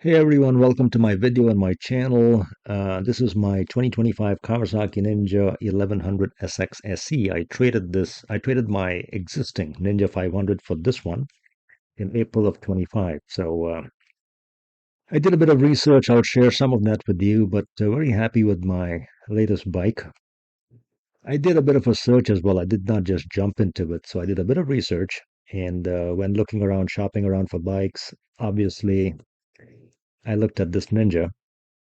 Hey everyone, welcome to my video on my channel. This is my 2025 Kawasaki Ninja 1100sx SE. I traded my existing Ninja 500 for this one in April of 25. I did a bit of research. I'll share some of that with you, but very happy with my latest bike. I did a bit of a search as well. I did not just jump into it. So I did a bit of research, and when looking around, shopping around for bikes, obviously I looked at this Ninja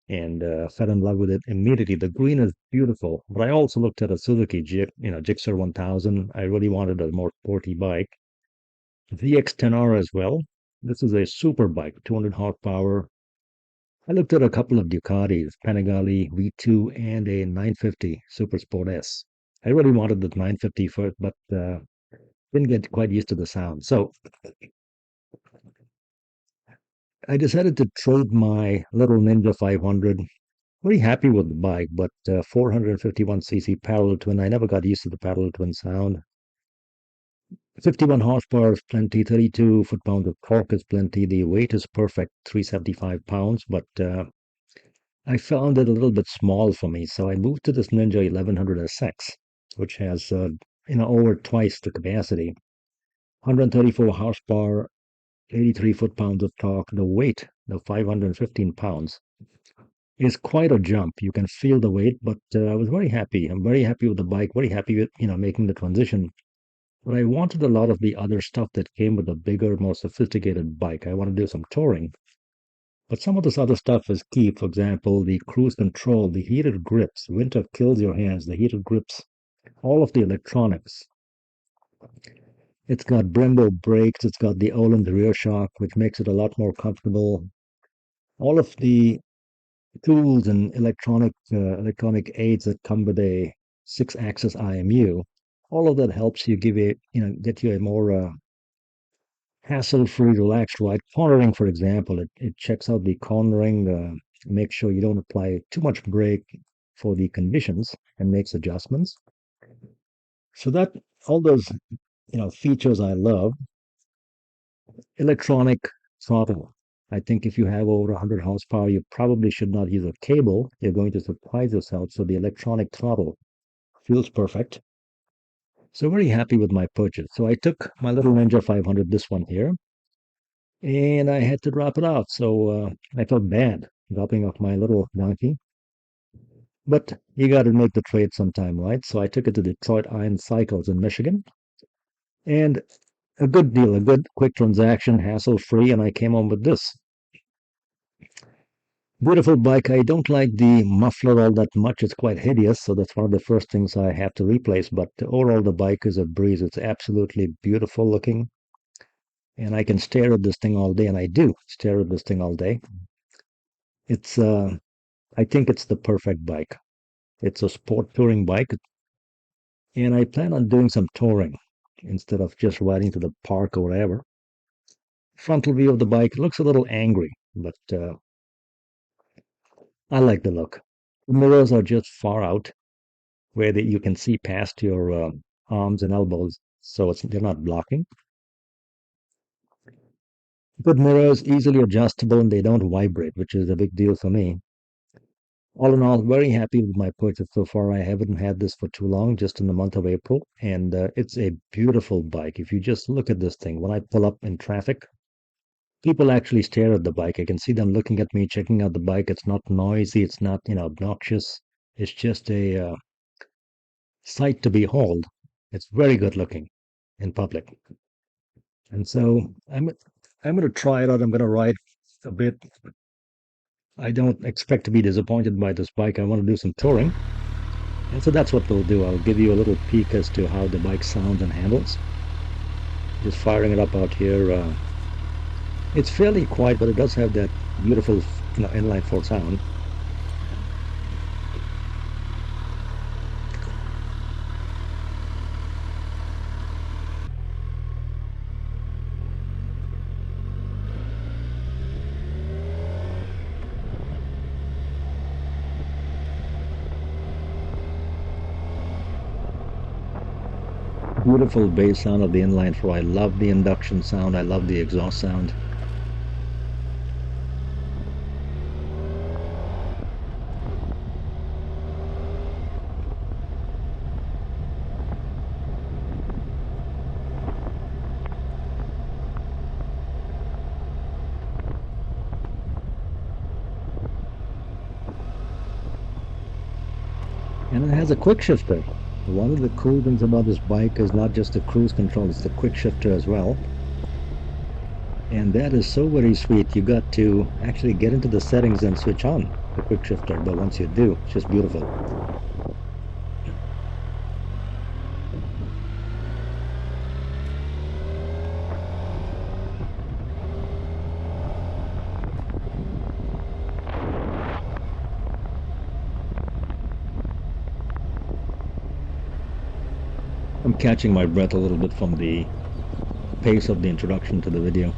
and fell in love with it immediately. The green is beautiful, but I also looked at a Suzuki Gixxer 1000. I really wanted a more sporty bike. VX10R as well. This is a super bike, 200 horsepower. I looked at a couple of Ducatis, Panigale V2 and a 950 Super Sport S. I really wanted the 950 first, but didn't get quite used to the sound. So I decided to trade my little Ninja 500. Very happy with the bike, but 451cc parallel twin. I never got used to the parallel twin sound. 51 horsepower is plenty. 32 foot-pounds of torque is plenty. The weight is perfect, 375 pounds, but I found it a little bit small for me, so I moved to this Ninja 1100sx, which has over twice the capacity. 134 horsepower, 83 foot-pounds of torque. The weight, the 515 pounds, is quite a jump. You can feel the weight, but I was very happy. I'm very happy with the bike, very happy with, making the transition. But I wanted a lot of the other stuff that came with a bigger, more sophisticated bike. I want to do some touring. But some of this other stuff is key. For example, the cruise control, the heated grips. Winter kills your hands, the heated grips, all of the electronics. It's got Brembo brakes, it's got the Öhlins rear shock, which makes it a lot more comfortable. All of the tools and electronic aids that come with a 6-axis IMU, all of that helps you get you a more hassle-free, relaxed ride. Cornering, for example, it checks out the cornering, makes sure you don't apply too much brake for the conditions and makes adjustments. So that all those features I love. Electronic throttle. I think if you have over 100 horsepower, you probably should not use a cable. You're going to surprise yourself. So the electronic throttle feels perfect. So very happy with my purchase. So I took my little Ninja 500, this one here, and I had to drop it off. So I felt bad dropping off my little donkey. But you got to make the trade sometime, right? So I took it to Detroit Iron Cycles in Michigan. And a good deal, a good quick transaction, hassle-free, and I came home with this. Beautiful bike. I don't like the muffler all that much. It's quite hideous, so that's one of the first things I have to replace. But overall, the bike is a breeze. It's absolutely beautiful looking. And I can stare at this thing all day, and I do stare at this thing all day. I think it's the perfect bike. It's a sport touring bike, and I plan on doing some touring instead of just riding to the park or whatever. Frontal view of the bike looks a little angry, but I like the look. The mirrors are just far out, where you can see past your arms and elbows, so they're not blocking. Good mirrors, easily adjustable, and they don't vibrate, which is a big deal for me. All in all, very happy with my purchase so far. I haven't had this for too long, just in the month of April, and it's a beautiful bike. If you just look at this thing, when I pull up in traffic, people actually stare at the bike. I can see them looking at me, checking out the bike. It's not noisy, it's not obnoxious. It's just a sight to behold. It's very good looking in public. And so I'm going to try it out. I'm going to ride a bit. I don't expect to be disappointed by this bike. I want to do some touring. And so that's what we'll do. I'll give you a little peek as to how the bike sounds and handles. Just firing it up out here. It's fairly quiet, but it does have that beautiful inline four sound. Beautiful bass sound of the inline four. I love the induction sound. I love the exhaust sound. And it has a quick shifter. One of the cool things about this bike is not just the cruise control, it's the quick shifter as well. And that is so very sweet. You got to actually get into the settings and switch on the quick shifter. But once you do, it's just beautiful. I'm catching my breath a little bit from the pace of the introduction to the video.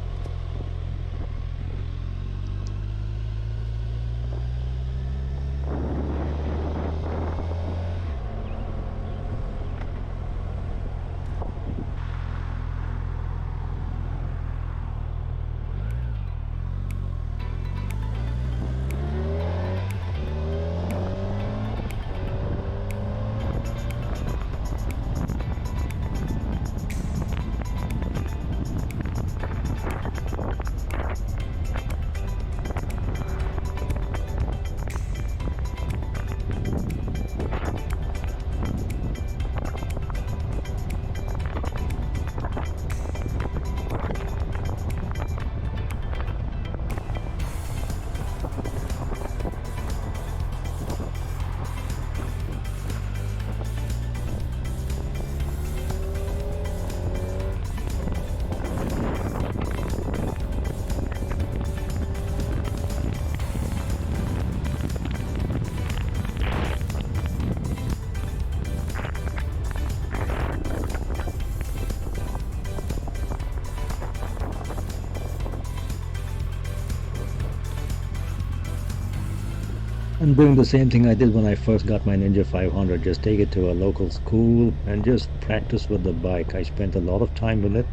I'm doing the same thing I did when I first got my Ninja 500. Just take it to a local school and just practice with the bike. I spent a lot of time with it,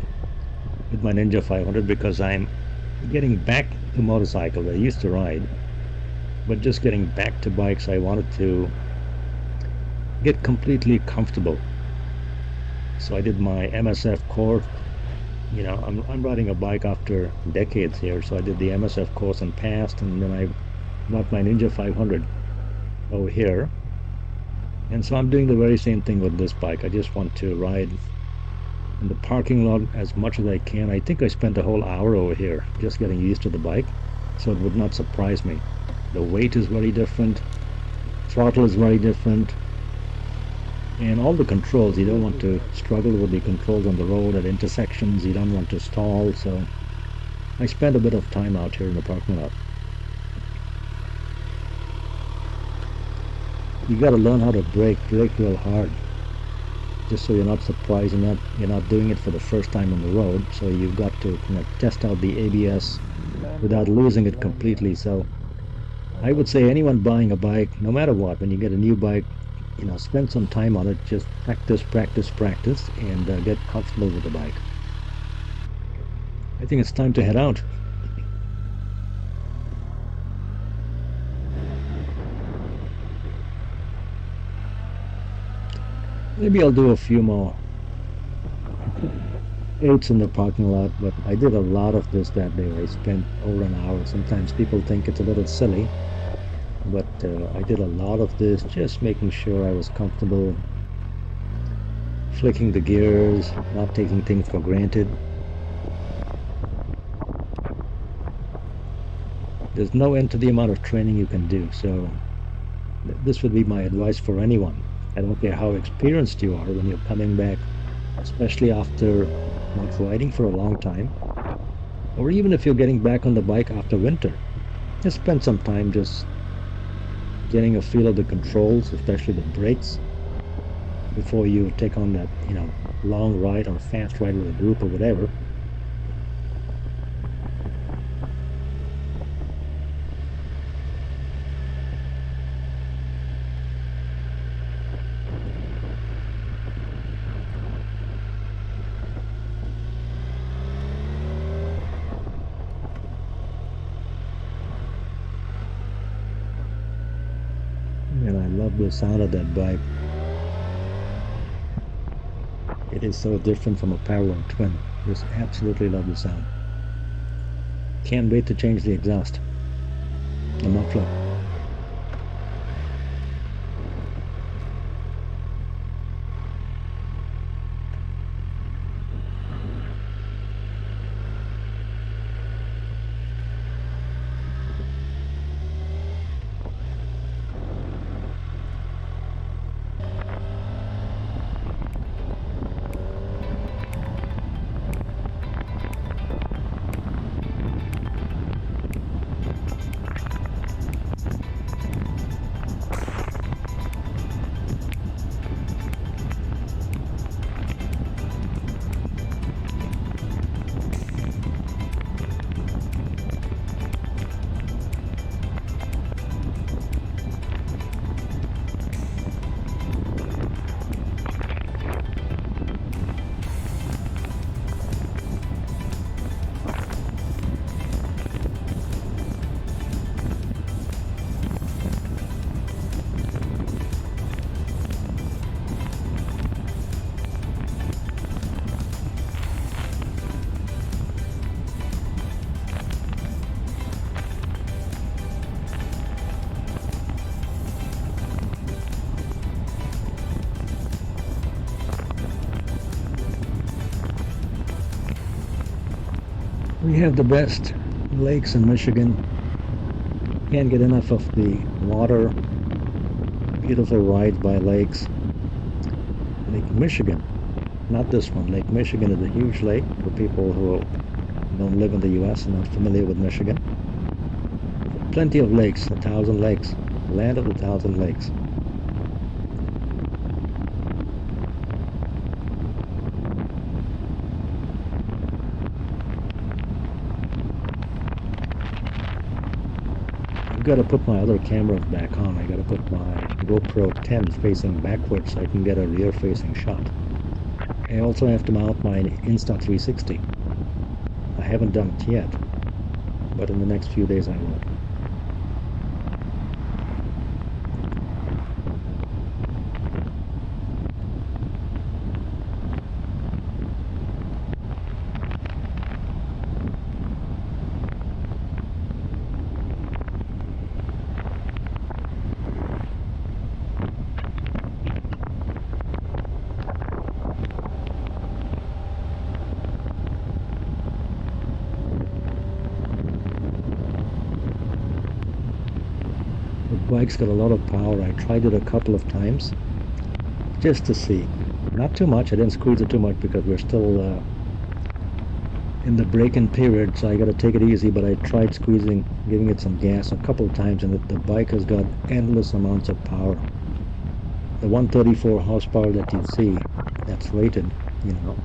with my Ninja 500, because I'm getting back to motorcycles. I used to ride, but just getting back to bikes, I wanted to get completely comfortable. So I did my MSF course. You know, I'm riding a bike after decades here, so I did the MSF course and passed, and then I got my Ninja 500 over here. And so I'm doing the very same thing with this bike. I just want to ride in the parking lot as much as I can. I think I spent a whole hour over here just getting used to the bike, so it would not surprise me. The weight is very different, throttle is very different, and all the controls, you don't want to struggle with the controls on the road at intersections. You don't want to stall, so I spent a bit of time out here in the parking lot. You got to learn how to brake real hard, just so you're not surprised and you're not doing it for the first time on the road. So you've got to test out the ABS without losing it completely. So I would say anyone buying a bike, no matter what, when you get a new bike, spend some time on it. Just practice, and get comfortable with the bike. I think it's time to head out. Maybe I'll do a few more 8s in the parking lot, but I did a lot of this that day. I spent over an hour. Sometimes people think it's a little silly, but I did a lot of this, just making sure I was comfortable, flicking the gears, not taking things for granted. There's no end to the amount of training you can do, so this would be my advice for anyone. I don't care how experienced you are when you're coming back, especially after not riding for a long time, or even if you're getting back on the bike after winter. Just spend some time just getting a feel of the controls, especially the brakes, before you take on that, long ride or fast ride with a group or whatever. And I love the sound of that bike. It is so different from a parallel twin. Just absolutely love the sound. Can't wait to change the exhaust, the muffler. have the best lakes in Michigan. Can't get enough of the water. Beautiful rides by lakes. Lake Michigan, not this one. Lake Michigan is a huge lake for people who don't live in the U.S. and not familiar with Michigan. Plenty of lakes, 1,000 lakes, land of 1,000 lakes. I've got to put my other cameras back on. I got to put my GoPro 10 facing backwards so I can get a rear-facing shot. I also have to mount my Insta360. I haven't done it yet, but in the next few days I will. The bike's got a lot of power. I tried it a couple of times just to see. Not too much. I didn't squeeze it too much because we're still in the break-in period, so I got to take it easy. But I tried squeezing, giving it some gas a couple of times, and the bike has got endless amounts of power. The 134 horsepower that you see, that's rated, you know,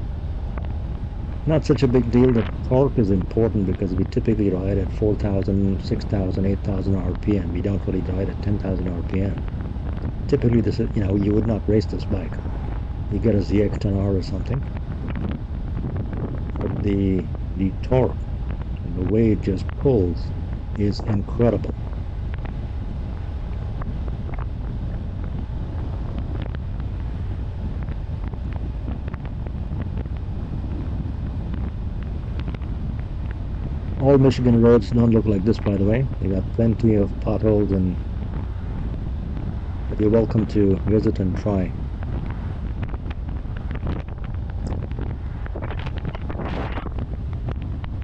not such a big deal. The torque is important because we typically ride at 4,000, 6,000, 8,000 RPM. We don't really ride at 10,000 RPM. Typically, this is, you would not race this bike. You get a ZX-10R or something. But the torque and the way it just pulls is incredible. All Michigan roads don't look like this, by the way. They got plenty of potholes, but you're welcome to visit and try.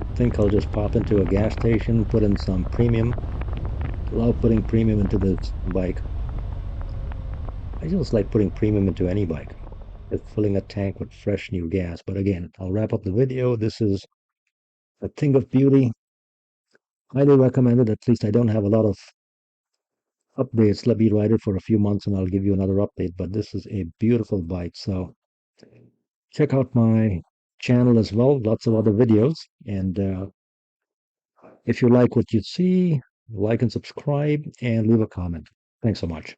I think I'll just pop into a gas station, put in some premium. Love putting premium into this bike. I just like putting premium into any bike. Just filling a tank with fresh new gas. But again, I'll wrap up the video. This is a thing of beauty. Highly recommended. At least I don't have a lot of updates. Let me ride it for a few months and I'll give you another update. But this is a beautiful bike. So check out my channel as well. Lots of other videos. And if you like what you see, like and subscribe and leave a comment. Thanks so much.